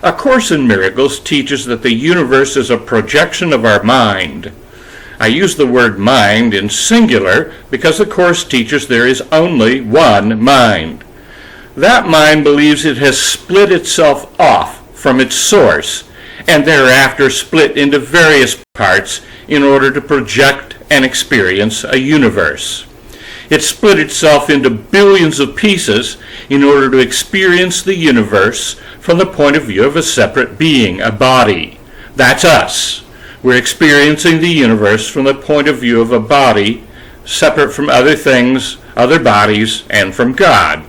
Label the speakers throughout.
Speaker 1: A Course in Miracles teaches that the universe is a projection of our mind. I use the word mind in singular because the Course teaches there is only one mind. That mind believes it has split itself off from its source and thereafter split into various parts in order to project and experience a universe. It split itself into billions of pieces in order to experience the universe from the point of view of a separate being, a body. That's us. We're experiencing the universe from the point of view of a body, separate from other things, other bodies, and from God.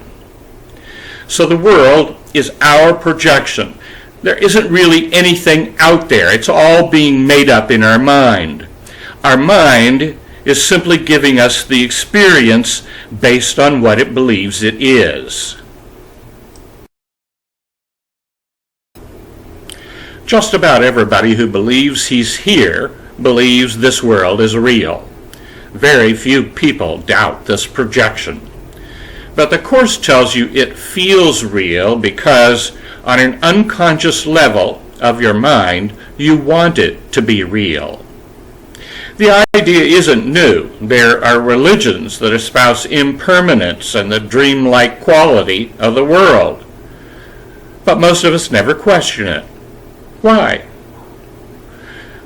Speaker 1: So the world is our projection. There isn't really anything out there. It's all being made up in our mind. Our mind is simply giving us the experience based on what it believes it is. Just about everybody who believes he's here believes this world is real. Very few people doubt this projection. But the Course tells you it feels real because on an unconscious level of your mind, you want it to be real. The idea isn't new. There are religions that espouse impermanence and the dreamlike quality of the world. But most of us never question it. Why?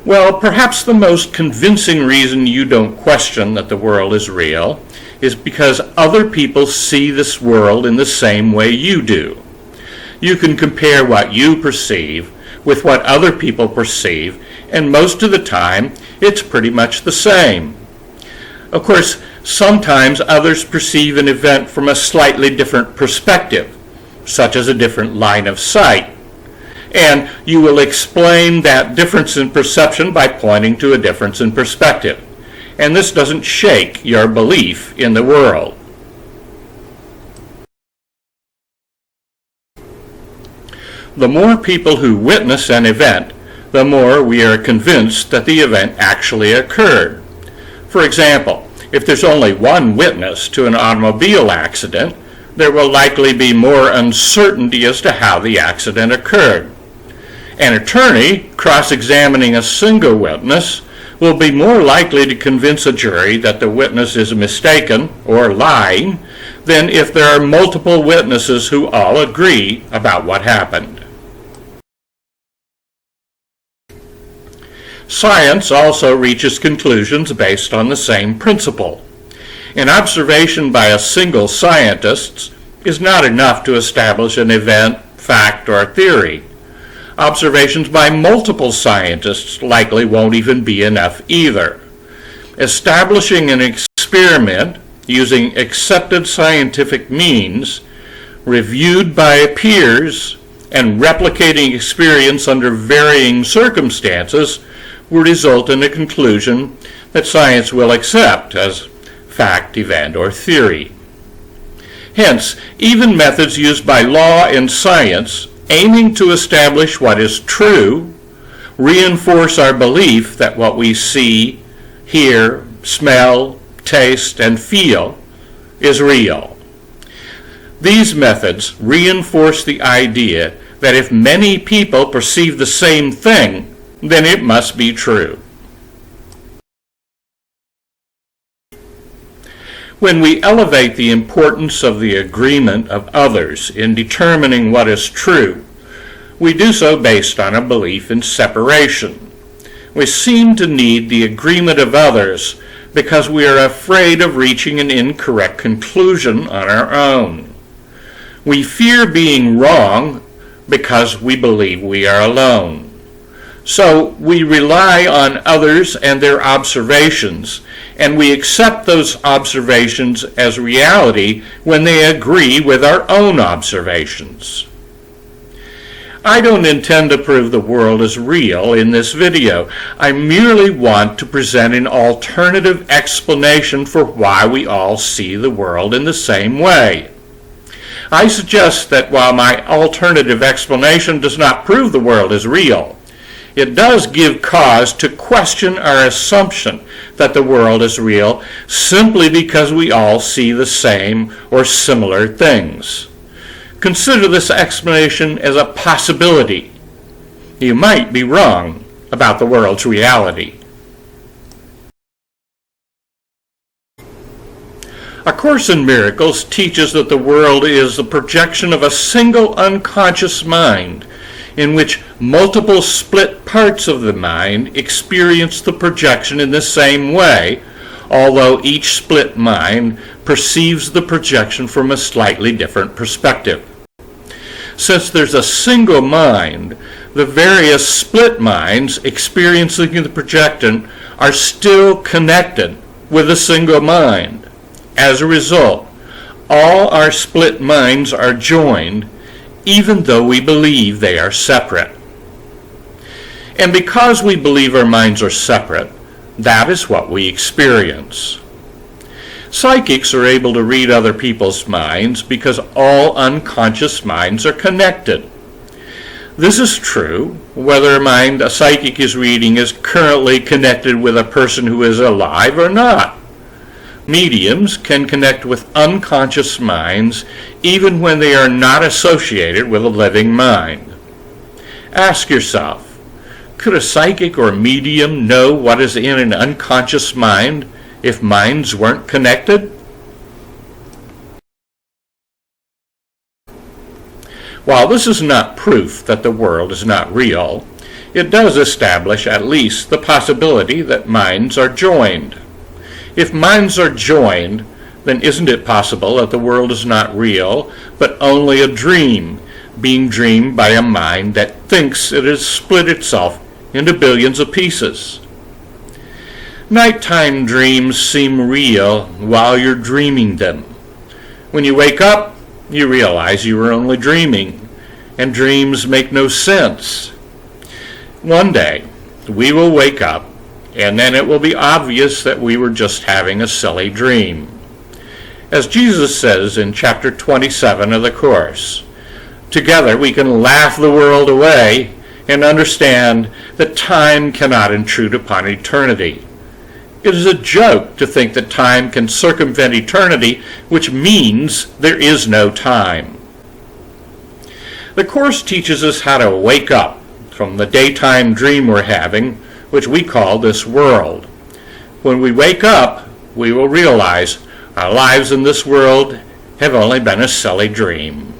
Speaker 1: Well, perhaps the most convincing reason you don't question that the world is real is because other people see this world in the same way you do. You can compare what you perceive with what other people perceive, and most of the time, it's pretty much the same. Of course, sometimes others perceive an event from a slightly different perspective, such as a different line of sight. And you will explain that difference in perception by pointing to a difference in perspective. And this doesn't shake your belief in the world. The more people who witness an event, the more we are convinced that the event actually occurred. For example, if there's only one witness to an automobile accident, there will likely be more uncertainty as to how the accident occurred. An attorney cross-examining a single witness will be more likely to convince a jury that the witness is mistaken or lying than if there are multiple witnesses who all agree about what happened. Science also reaches conclusions based on the same principle. An observation by a single scientist is not enough to establish an event, fact, or theory. Observations by multiple scientists likely won't even be enough either. Establishing an experiment using accepted scientific means, reviewed by peers, and replicating experience under varying circumstances will result in a conclusion that science will accept as fact, event, or theory. Hence, even methods used by law and science aiming to establish what is true reinforce our belief that what we see, hear, smell, taste, and feel is real. These methods reinforce the idea that if many people perceive the same thing, then it must be true. When we elevate the importance of the agreement of others in determining what is true, we do so based on a belief in separation. We seem to need the agreement of others because we are afraid of reaching an incorrect conclusion on our own. We fear being wrong because we believe we are alone. So we rely on others and their observations, and we accept those observations as reality when they agree with our own observations. I don't intend to prove the world is real in this video. I merely want to present an alternative explanation for why we all see the world in the same way. I suggest that while my alternative explanation does not prove the world is real, it does give cause to question our assumption that the world is real simply because we all see the same or similar things. Consider this explanation as a possibility You might be wrong about the world's reality. A Course in Miracles teaches that the world is the projection of a single unconscious mind, in which multiple split parts of the mind experience the projection in the same way, although each split mind perceives the projection from a slightly different perspective. Since there's a single mind, the various split minds experiencing the projection are still connected with a single mind. As a result, all our split minds are joined, even though we believe they are separate. And because we believe our minds are separate, that is what we experience. Psychics are able to read other people's minds because all unconscious minds are connected. This is true whether a mind a psychic is reading is currently connected with a person who is alive or not. Mediums can connect with unconscious minds even when they are not associated with a living mind. Ask yourself, could a psychic or medium know what is in an unconscious mind if minds weren't connected? While this is not proof that the world is not real, it does establish at least the possibility that minds are joined. If minds are joined, then isn't it possible that the world is not real, but only a dream, being dreamed by a mind that thinks it has split itself into billions of pieces? Nighttime dreams seem real while you're dreaming them. When you wake up, you realize you were only dreaming, and dreams make no sense. One day, we will wake up, and then it will be obvious that we were just having a silly dream. As Jesus says in chapter 27 of the Course, together we can laugh the world away and understand that time cannot intrude upon eternity. It is a joke to think that time can circumvent eternity, which means there is no time. The Course teaches us how to wake up from the daytime dream we're having, which we call this world. When we wake up, we will realize our lives in this world have only been a silly dream.